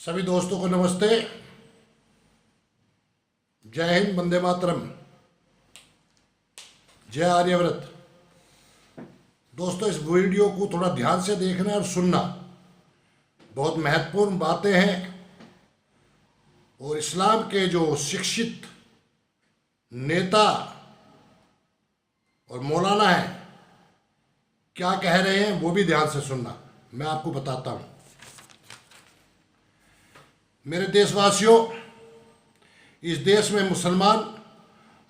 सभी दोस्तों को नमस्ते। जय हिंद, वंदे मातरम, जय आर्यव्रत। दोस्तों, इस वीडियो को थोड़ा ध्यान से देखना और सुनना। बहुत महत्वपूर्ण बातें हैं और इस्लाम के जो शिक्षित नेता और मौलाना हैं क्या कह रहे हैं वो भी ध्यान से सुनना। मैं आपको बताता हूं। मेरे देशवासियों, इस देश में मुसलमान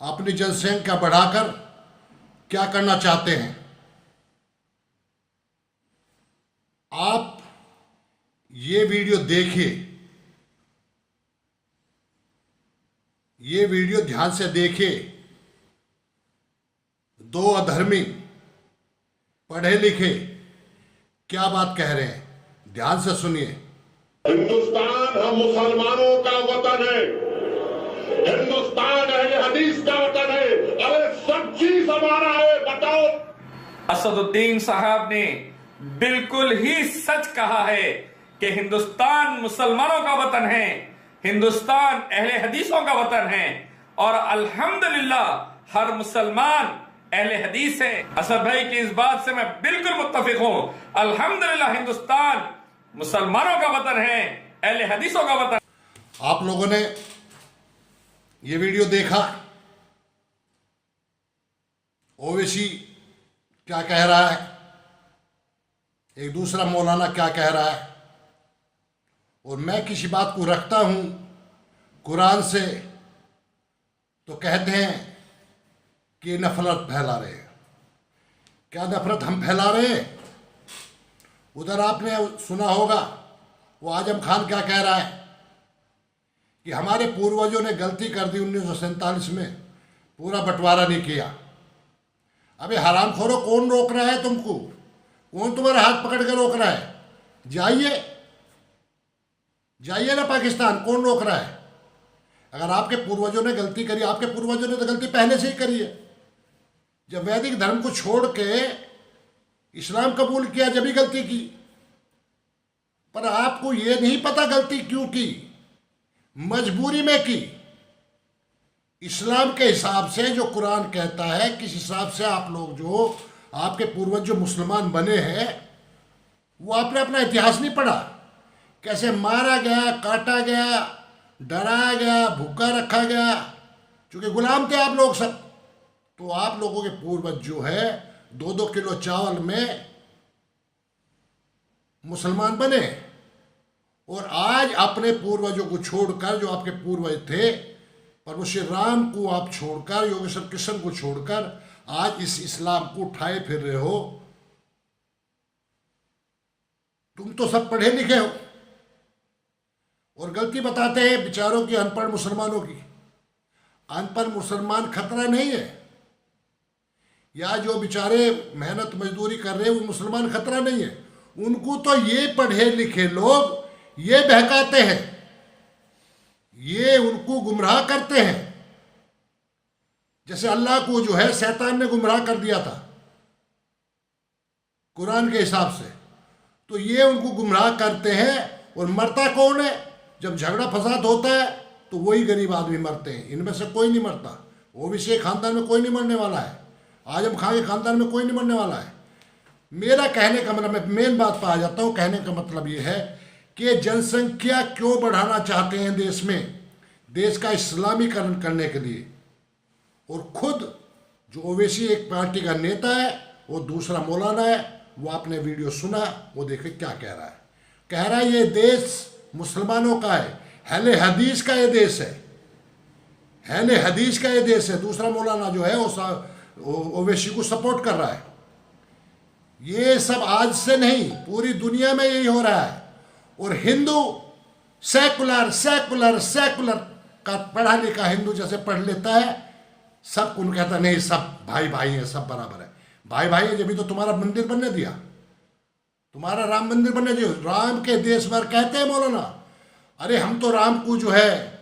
अपनी जनसंख्या बढ़ाकर क्या करना चाहते हैं? आप ये वीडियो देखिए, ये वीडियो ध्यान से देखिए। दो अधर्मी पढ़े लिखे क्या बात कह रहे हैं, ध्यान से सुनिए। हिंदुस्तान हम मुसलमानों का वतन है। हिंदुस्तान अहले हदीस का वतन है। अरे सब चीज हमारा है, बताओ। असदुद्दीन साहब ने बिल्कुल ही सच कहा है कि हिंदुस्तान मुसलमानों का वतन है, हिंदुस्तान अहले हदीसों का वतन है और अल्हम्दुलिल्लाह हर मुसलमान अहले हदीस है। असद भाई की इस बात से मैं बिल्कुल मुत्तफिक हूं। अल्हम्दुलिल्लाह हिंदुस्तान मुसलमानों का वतन है, अहले हदीसों का वतन। आप लोगों ने ये वीडियो देखा, ओवैसी क्या कह रहा है, एक दूसरा मौलाना क्या कह रहा है। और मैं किसी बात को रखता हूं कुरान से तो कहते हैं कि नफरत फैला रहे हैं। क्या नफरत हम फैला रहे हैं? उधर आपने सुना होगा वो आजम खान क्या कह रहा है कि हमारे पूर्वजों ने गलती कर दी 1947 में, पूरा बंटवारा नहीं किया। अबे हरामखोरों, कौन रोक रहा है तुमको? कौन तुम्हारे हाथ पकड़ के रोक रहा है? जाइए जाइए ना पाकिस्तान, कौन रोक रहा है? अगर आपके पूर्वजों ने गलती करी, आपके पूर्वजों ने तो गलती पहले से ही करी है। जब वैदिक धर्म को छोड़ के इस्लाम कबूल किया जब भी गलती की। पर आपको यह नहीं पता गलती क्यों की, मजबूरी में की। इस्लाम के हिसाब से जो कुरान कहता है, किस हिसाब से आप लोग जो आपके पूर्वज जो मुसलमान बने हैं, वो आपने अपना इतिहास नहीं पढ़ा। कैसे मारा गया, काटा गया, डराया गया, भूखा रखा गया, क्योंकि गुलाम थे आप लोग सब। तो आप लोगों के पूर्वज जो है 2-2 किलो चावल में मुसलमान बने। और आज अपने पूर्वजों को छोड़कर, जो आपके पूर्वज थे, प्रभु श्री राम को आप छोड़कर, योगेश्वर कृष्ण को छोड़कर आज इस इस्लाम को उठाए फिर रहे हो। तुम तो सब पढ़े लिखे हो और गलती बताते हैं बेचारों की, अनपढ़ मुसलमानों की। अनपढ़ मुसलमान खतरा नहीं है, या जो बेचारे मेहनत मजदूरी कर रहे हैं वो मुसलमान खतरा नहीं है। उनको तो ये पढ़े लिखे लोग ये बहकाते हैं, ये उनको गुमराह करते हैं। जैसे अल्लाह को जो है शैतान ने गुमराह कर दिया था कुरान के हिसाब से, तो ये उनको गुमराह करते हैं। और मरता कौन है? जब झगड़ा फसाद होता है तो वही गरीब आदमी मरते हैं। इनमें से कोई नहीं मरता। ओवैसी खानदान में कोई नहीं मरने वाला है, आजम खान के खानदान में कोई नहीं मरने वाला है। मेरा कहने का मतलब, मैं मेन बात पर आ जाता हूँ। कहने का मतलब ये है कि जनसंख्या क्यों बढ़ाना चाहते हैं देश में, देश का इस्लामीकरण करने के लिए। और खुद जो ओवैसी एक पार्टी का नेता है, वो दूसरा मौलाना है, वो आपने वीडियो सुना, वो देखे क्या कह रहा है। कह रहा है ये देश मुसलमानों का है, अहले हदीस का ये देश है, अहले हदीस का ये देश है। दूसरा मौलाना जो है वो ओवैसी को सपोर्ट कर रहा है। ये सब आज से नहीं, पूरी दुनिया में यही हो रहा है। और हिंदू सेकुलर सेकुलर सेकुलर का पढ़ा लिखा हिंदू जैसे पढ़ लेता है, सब उन कहता नहीं सब भाई भाई हैं, सब बराबर है। भाई भाई है जब तो तुम्हारा मंदिर बनने दिया, तुम्हारा राम मंदिर बनने दिया। राम के देश भर कहते हैं मौलाना, अरे हम तो राम को जो है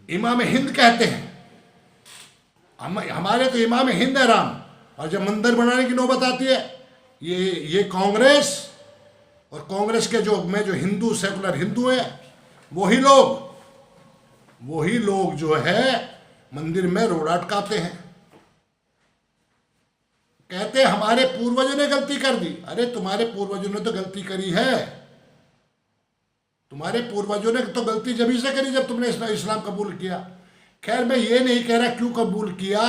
इमाम हिंद कहते हैं, हमारे तो इमाम हिंद है राम। और जब मंदिर बनाने की नौबत आती है, ये कांग्रेस और कांग्रेस के जो हिंदू सेकुलर हिंदू हैं, वही लोग जो है मंदिर में रोड़ा अटकाते हैं, कहते हैं हमारे पूर्वजों ने गलती कर दी। अरे तुम्हारे पूर्वजों ने तो गलती करी है, तुम्हारे पूर्वजों ने तो गलती जब से करी जब तुमने इस्लाम कबूल किया। खैर मैं ये नहीं कह रहा क्यों कबूल किया,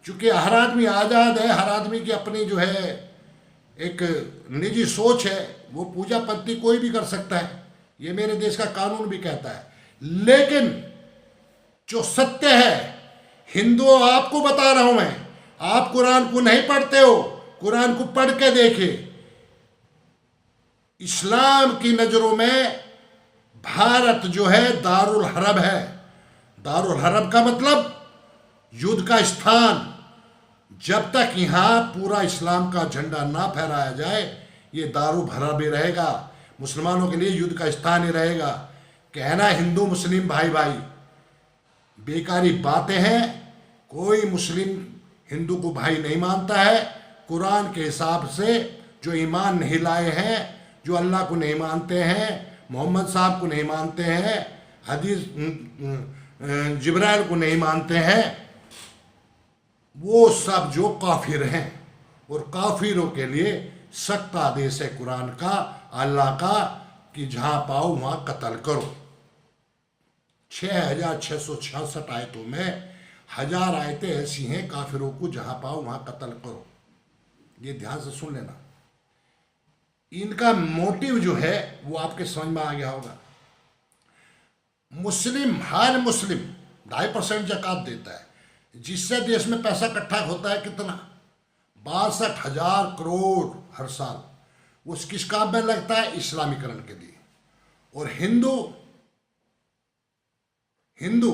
चूंकि हर आदमी आज़ाद है, हर आदमी की अपनी जो है एक निजी सोच है, वो पूजा पत्ती कोई भी कर सकता है, ये मेरे देश का कानून भी कहता है। लेकिन जो सत्य है, हिंदुओं आपको बता रहा हूं मैं, आप कुरान को नहीं पढ़ते हो, कुरान को पढ़ के देखिए। इस्लाम की नजरों में भारत जो है दारुल हरब है। दारुल हरब का मतलब युद्ध का स्थान। जब तक यहाँ पूरा इस्लाम का झंडा ना फहराया जाए, ये दारू भरा भी रहेगा, मुसलमानों के लिए युद्ध का स्थान ही रहेगा। कहना हिंदू मुस्लिम भाई भाई बेकारी बातें हैं। कोई मुस्लिम हिंदू को भाई नहीं मानता है। कुरान के हिसाब से जो ईमान नहीं लाए हैं, जो अल्लाह को नहीं मानते हैं, मोहम्मद साहब को नहीं मानते हैं, हदीस जिब्राइल को नहीं मानते हैं, वो सब जो काफिर हैं। और काफिरों के लिए सख्त आदेश है कुरान का, अल्लाह का, कि जहां पाओ वहां कत्ल करो। 6666 आयतों में 1000 आयतें ऐसी हैं काफिरों को जहां पाओ वहां कत्ल करो। ये ध्यान से सुन लेना। इनका मोटिव जो है वो आपके समझ में आ गया होगा। हर मुस्लिम 2.5% ज़कात देता है, जिससे देश में पैसा इकट्ठा होता है कितना, 62,000 करोड़ हर साल। वो किस काम में लगता है, इस्लामीकरण के लिए। और हिंदू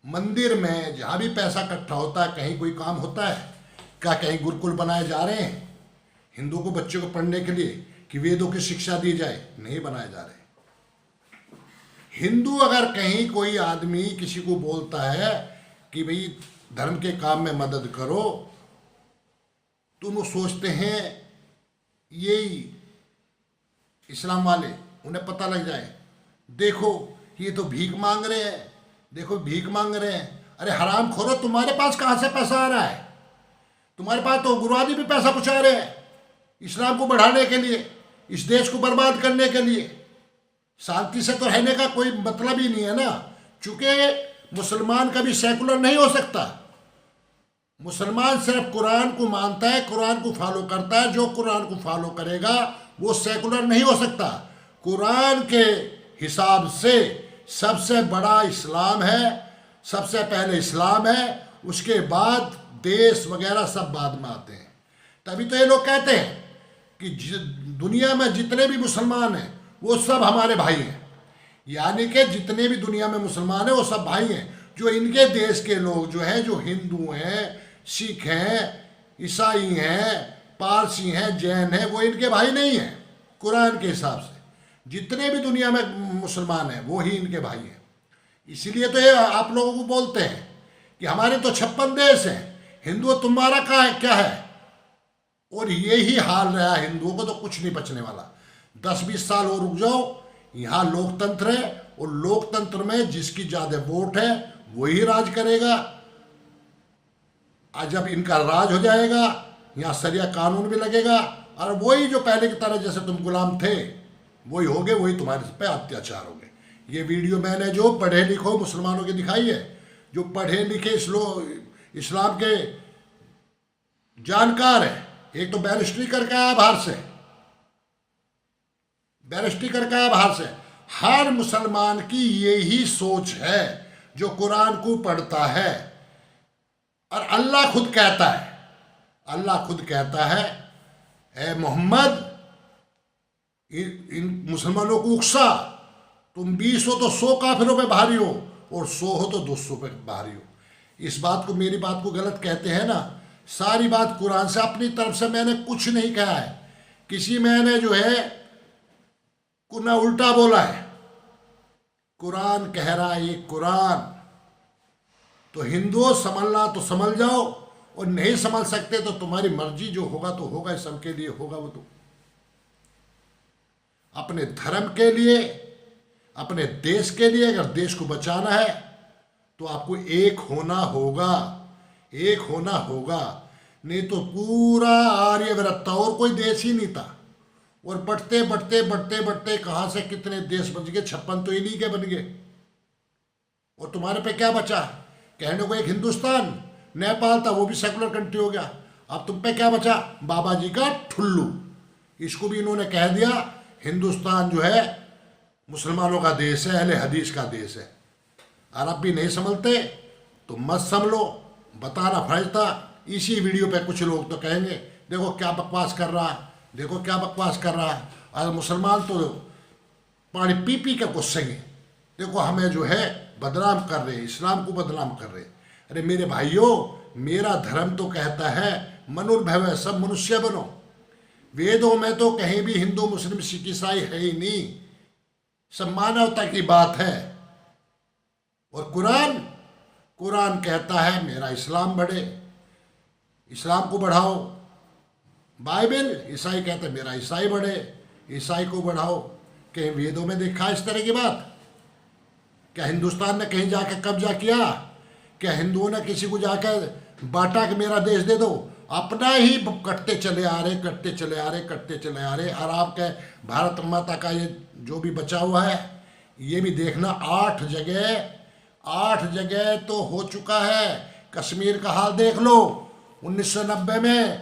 मंदिर में जहां भी पैसा इकट्ठा होता है, कहीं कोई काम होता है क्या, कहीं गुरुकुल बनाए जा रहे हैं हिंदू को, बच्चों को पढ़ने के लिए कि वेदों की शिक्षा दी जाए, नहीं बनाए जा रहे। हिंदू अगर कहीं कोई आदमी किसी को बोलता है कि भाई धर्म के काम में मदद करो, तो वो सोचते हैं यही इस्लाम वाले, उन्हें पता लग जाए देखो ये तो भीख मांग रहे हैं, देखो भीख मांग रहे हैं। अरे हराम खोरो, तुम्हारे पास कहाँ से पैसा आ रहा है? तुम्हारे पास तो गुरुआदि भी पैसा पहुँचा रहे हैं इस्लाम को बढ़ाने के लिए, इस देश को बर्बाद करने के लिए। शांति से तो रहने का कोई मतलब ही नहीं है ना, चूंकि मुसलमान कभी सेकुलर नहीं हो सकता। मुसलमान सिर्फ कुरान को मानता है, कुरान को फॉलो करता है। जो कुरान को फॉलो करेगा वो सेकुलर नहीं हो सकता। कुरान के हिसाब से सबसे बड़ा इस्लाम है, सबसे पहले इस्लाम है, उसके बाद देश वगैरह सब बाद में आते हैं। तभी तो ये लोग कहते हैं कि दुनिया में जितने भी मुसलमान हैं वो सब हमारे भाई हैं, यानी कि जितने भी दुनिया में मुसलमान हैं वो सब भाई हैं। जो इनके देश के लोग जो हैं, जो हिंदू हैं, सिख हैं, ईसाई हैं, पारसी हैं, जैन हैं, वो इनके भाई नहीं हैं। कुरान के हिसाब से जितने भी दुनिया में मुसलमान हैं वो ही इनके भाई हैं। इसीलिए तो ये आप लोगों को बोलते हैं कि हमारे तो 56 देश हैं, हिंदू तुम्हारा क्या है। और यही हाल रहा हिंदुओं को, तो कुछ नहीं बचने वाला। 10-20 साल और रुक जाओ, यहाँ लोकतंत्र है, और लोकतंत्र में जिसकी ज्यादा वोट है वही राज करेगा। आज जब इनका राज हो जाएगा, यहाँ सरिया कानून भी लगेगा, और वही जो पहले की तरह जैसे तुम गुलाम थे वही होगे, वही तुम्हारे पे अत्याचार होंगे। ये वीडियो मैंने जो पढ़े लिखो मुसलमानों की दिखाई है, जो पढ़े लिखे इस्लाम के जानकार है। एक तो बैरिस्ट्री करके आया बाहर से, बैरिस्ट्री करके आया बाहर से। हर मुसलमान की यही सोच है जो कुरान को पढ़ता है। और अल्लाह खुद कहता है ए मोहम्मद, इन मुसलमानों को उकसा, तुम 20 हो तो 100 काफिरों पे भारी हो, और 100 हो तो 200 पे भारी हो। इस बात को, मेरी बात को गलत कहते हैं ना। सारी बात कुरान से, अपनी तरफ से मैंने कुछ नहीं कहा है, किसी मैंने जो है को ना उल्टा बोला है। कुरान कह रहा है, ये कुरान। तो हिंदुओं संभलना तो संभल जाओ, और नहीं संभल सकते तो तुम्हारी मर्जी, जो होगा तो होगा, सबके लिए होगा वो तो। अपने धर्म के लिए, अपने देश के लिए अगर देश को बचाना है तो आपको एक होना होगा, एक होना होगा। नहीं तो पूरा आर्यव्रत था और कोई देश ही नहीं था। और बढ़ते बढ़ते बढ़ते बढ़ते कहाँ से कितने देश बच गए, 56 तो इन्हीं के बन गए। और तुम्हारे पे क्या बचा? कहने को एक हिंदुस्तान, नेपाल था वो भी सेकुलर कंट्री हो गया। अब तुम पे क्या बचा? बाबा जी का ठुल्लू। इसको भी इन्होंने कह दिया हिंदुस्तान जो है मुसलमानों का देश है, अहले हदीस का देश है। और अब भी नहीं समझते तो मत समझो, बताना फर्ज था। इसी वीडियो पे कुछ लोग तो कहेंगे देखो क्या बकवास कर रहा, देखो क्या बकवास कर रहा। और मुसलमान तो पानी पी पी के गुस्सेंगे, देखो हमें जो है बदनाम कर रहे हैं, इस्लाम को बदनाम कर रहे हैं। अरे मेरे भाइयों, मेरा धर्म तो कहता है मनुर्भव सब मनुष्य बनो। वेदों में तो कहीं भी हिंदू मुस्लिम सिख ईसाई है ही नहीं, सब मानवता की बात है। और कुरान कुरान कहता है मेरा इस्लाम बढ़े, इस्लाम को बढ़ाओ। बाइबल ईसाई कहते हैं मेरा ईसाई बढ़े, ईसाई को बढ़ाओ। कहीं वेदों में देखा इस तरह की बात? क्या हिंदुस्तान ने कहीं जाकर कब्जा किया? क्या हिंदुओं ने किसी को जाकर बांटा कि मेरा देश दे दो? अपना ही कटते चले आ रहे, कटते चले आ रहे, कटते चले आ रहे। और आपके भारत माता का ये जो भी बचा हुआ है ये भी देखना, 8 जगह तो हो चुका है। कश्मीर का हाल देख लो, 1990 में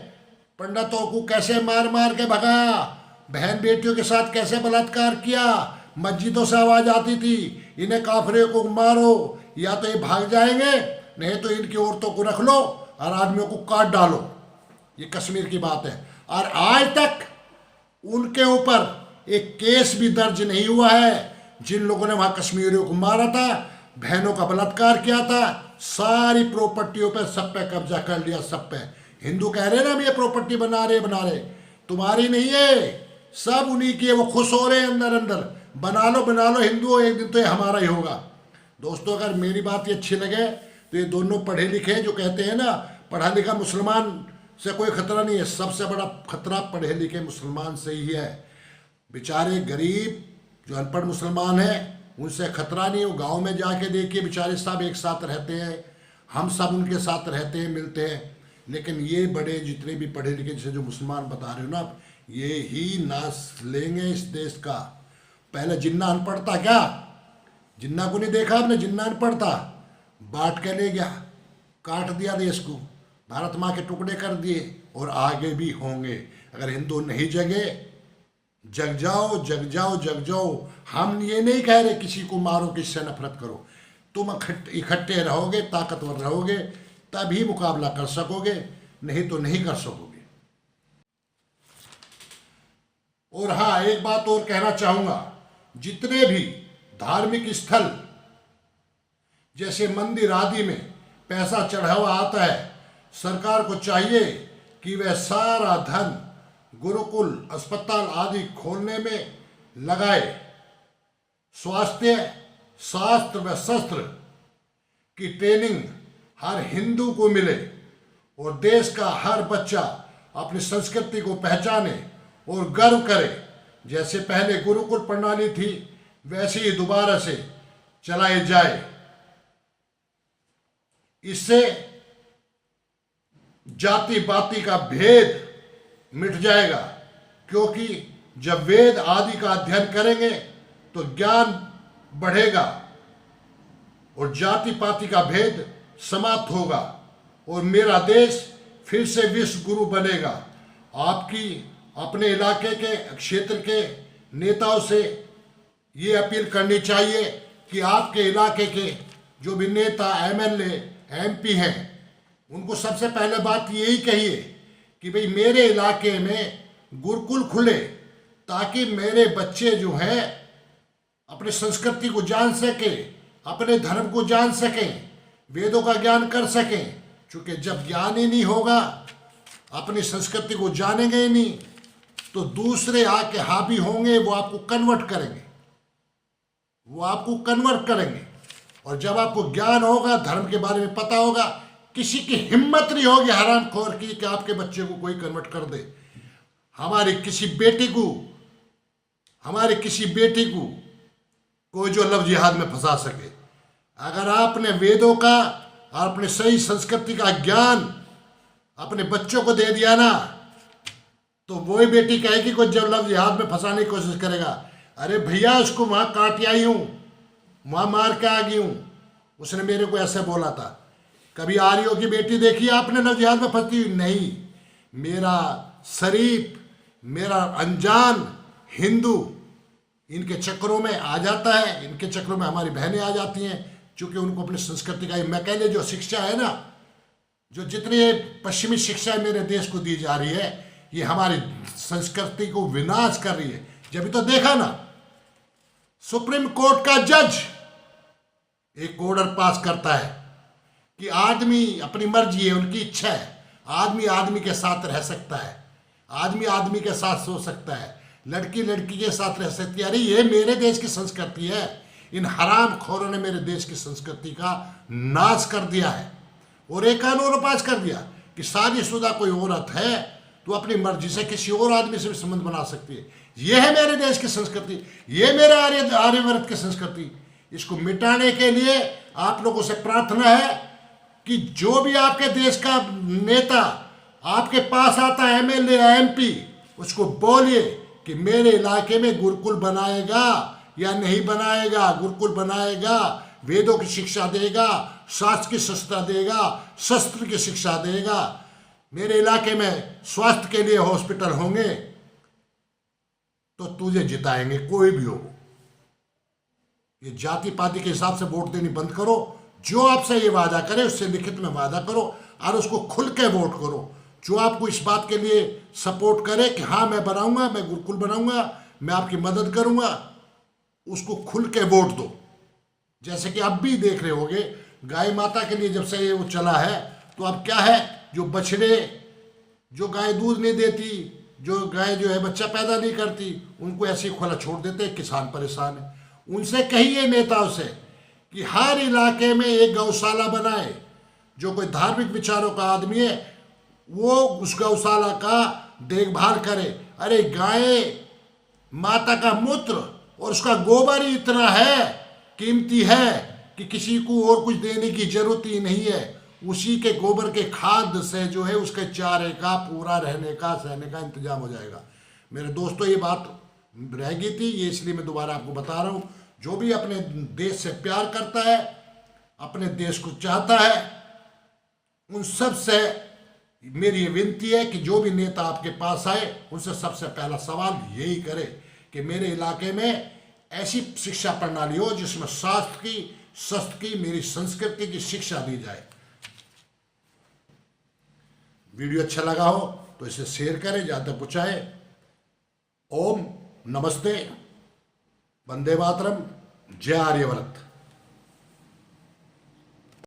पंडितों को कैसे मार मार के भगाया, बहन बेटियों के साथ कैसे बलात्कार किया, मस्जिदों से आवाज आती थी इन्हें काफिरों को मारो, या तो ये भाग जाएंगे नहीं तो इनकी औरतों को रख लो और आदमियों को काट डालो। ये कश्मीर की बात है। और आज तक उनके ऊपर एक केस भी दर्ज नहीं हुआ है। जिन लोगों ने वहां कश्मीरियों को मारा था, बहनों का बलात्कार किया था, सारी प्रॉपर्टियों पे सब पे कब्जा कर लिया, सब पे। हिंदू कह रहे ना ये प्रॉपर्टी बना रहे, तुम्हारी नहीं है, सब उन्हीं की है। वो खुश हो रहे हैं अंदर अंदर, बना लो हिंदुओं, एक दिन तो ये हमारा ही होगा। दोस्तों अगर मेरी बात ये अच्छी लगे तो ये दोनों पढ़े लिखे जो कहते हैं ना पढ़ा लिखा मुसलमान से कोई खतरा नहीं है, सबसे बड़ा खतरा पढ़े लिखे मुसलमान से ही है। बेचारे गरीब जो अनपढ़ मुसलमान हैं उनसे खतरा नहीं। वो गांव में जाके देखिए, बेचारे सब एक साथ रहते हैं, हम सब उनके साथ रहते हैं, मिलते हैं। लेकिन ये बड़े जितने भी पढ़े लिखे जैसे जो मुसलमान बता रहे हो ना, ये ही नाश लेंगे इस देश का। पहले जिन्ना अनपढ़ था, क्या जिन्ना को नहीं देखा आपने? जिन्ना अनपढ़ था, बांट के ले गया, काट दिया देश को, भारत माँ के टुकड़े कर दिए। और आगे भी होंगे। अगर हिंदू नहीं जगे, जग जाओ जग जाओ जग जाओ। हम ये नहीं कह रहे किसी को मारो, किससे नफरत करो। तुम इकट्ठे रहोगे, ताकतवर रहोगे, तभी मुकाबला कर सकोगे, नहीं तो नहीं कर सकोगे। और हाँ, एक बात और कहना चाहूंगा, जितने भी धार्मिक स्थल जैसे मंदिर आदि में पैसा चढ़ावा आता है, सरकार को चाहिए कि वह सारा धन गुरुकुल, अस्पताल आदि खोलने में लगाए। स्वास्थ्य, शास्त्र व शस्त्र की ट्रेनिंग हर हिंदू को मिले और देश का हर बच्चा अपनी संस्कृति को पहचाने और गर्व करे। जैसे पहले गुरुकुल प्रणाली थी वैसे ही दोबारा से चलाई जाए। इससे जाति पाति का भेद मिट जाएगा, क्योंकि जब वेद आदि का अध्ययन करेंगे तो ज्ञान बढ़ेगा और जाति पाति का भेद समाप्त होगा और मेरा देश फिर से विश्व गुरु बनेगा। आपकी अपने इलाके के, क्षेत्र के नेताओं से ये अपील करनी चाहिए कि आपके इलाके के जो भी नेता, एमएलए, एमपी हैं, उनको सबसे पहले बात यही कहिए कि भाई मेरे इलाके में गुरुकुल खुले, ताकि मेरे बच्चे जो हैं अपनी संस्कृति को जान सके, अपने धर्म को जान सकें, वेदों का ज्ञान कर सकें। क्योंकि जब ज्ञान ही नहीं होगा, अपनी संस्कृति को जानेंगे ही नहीं, तो दूसरे आके हावी होंगे, वो आपको कन्वर्ट करेंगे, वो आपको कन्वर्ट करेंगे। और जब आपको ज्ञान होगा, धर्म के बारे में पता होगा, किसी की हिम्मत नहीं होगी हरामखोर की कि आपके बच्चे को कोई कन्वर्ट कर दे। हमारी किसी बेटी को हमारे किसी बेटी को कोई जो लव जिहाद में फंसा सके। अगर आपने वेदों का और अपने सही संस्कृति का ज्ञान अपने बच्चों को दे दिया ना, तो वही बेटी कहेगी कोई जब लव जिहाद में फंसाने की कोशिश करेगा, अरे भैया उसको वहां काट आई हूं, वहां मार के आ गई हूं, उसने मेरे को ऐसे बोला था। कभी आर्यों की बेटी देखी आपने लव जिहाद में फंसती हुई? नहीं। मेरा शरीफ, मेरा अनजान हिंदू इनके चक्रों में आ जाता है, इनके चक्रों में हमारी बहनें आ जाती हैं, क्योंकि उनको अपनी संस्कृति का, मैं कहने जो शिक्षा है ना, जो जितनी पश्चिमी शिक्षा मेरे देश को दी जा रही है, ये हमारी संस्कृति को विनाश कर रही है। जब तो देखा ना, सुप्रीम कोर्ट का जज एक ऑर्डर पास करता है कि आदमी अपनी मर्जी है, उनकी इच्छा है, आदमी आदमी के साथ रह सकता है, आदमी आदमी के साथ सो सकता है, लड़की लड़की के साथ रह सकती है। अरे ये मेरे देश की संस्कृति है। इन हराम खोरों ने मेरे देश की संस्कृति का नाश कर दिया है और एक कानून पास कर दिया कि शादीशुदा कोई औरत है तो अपनी मर्जी से किसी और आदमी से भी संबंध बना सकती है। यह है मेरे देश की संस्कृति, ये मेरे आर्यवर्त की संस्कृति। इसको मिटाने के लिए आप लोगों से प्रार्थना है कि जो भी आपके देश का नेता आपके पास आता है, एमएलए या एमपी, उसको बोलिए कि मेरे इलाके में गुरुकुल बनाएगा या नहीं बनाएगा। गुरुकुल बनाएगा, वेदों की शिक्षा देगा, शास्त्र की शिक्षा देगा, शस्त्र की शिक्षा देगा। मेरे इलाके में स्वास्थ्य के लिए हॉस्पिटल होंगे तो तुझे जिताएंगे, कोई भी हो। ये जाति पाति के हिसाब से वोट देनी बंद करो। जो आपसे ये वादा करे उससे लिखित में वादा करो और उसको खुल के वोट करो। जो आपको इस बात के लिए सपोर्ट करे कि हाँ मैं बनाऊंगा, मैं गुरुकुल बनाऊंगा, मैं आपकी मदद करूंगा, उसको खुल के वोट दो। जैसे कि अब भी देख रहे होगे, गाय माता के लिए जब से ये वो चला है, तो अब क्या है, जो बछड़े, जो गाय दूध नहीं देती, जो गाय जो है बच्चा पैदा नहीं करती, उनको ऐसे ही खुला छोड़ देते हैं। किसान परेशान है। उनसे कहिए नेताओं से कि हर इलाके में एक गौशाला बनाए। जो कोई धार्मिक विचारों का आदमी है वो उस गौशाला का देखभाल करे। अरे गाय माता का मूत्र और उसका गोबर ही इतना है, कीमती है कि किसी को और कुछ देने की जरूरत ही नहीं है। उसी के गोबर के खाद से जो है उसके चारे का पूरा रहने का, सहने का इंतजाम हो जाएगा। मेरे दोस्तों, ये बात रह गई थी, ये इसलिए मैं दोबारा आपको बता रहा हूँ। जो भी अपने देश से प्यार करता है, अपने देश को चाहता है, उन सब से मेरी ये विनती है कि जो भी नेता आपके पास आए, उनसे सबसे पहला सवाल यही करे कि मेरे इलाके में ऐसी शिक्षा प्रणाली हो जिसमें शास्त्र की, शस्त्र की, मेरी संस्कृति की शिक्षा दी जाए। वीडियो अच्छा लगा हो तो इसे शेयर करें, ज़्यादा पहुंचाए। ओम नमस्ते, वंदे मातरम, जय आर्यव्रत।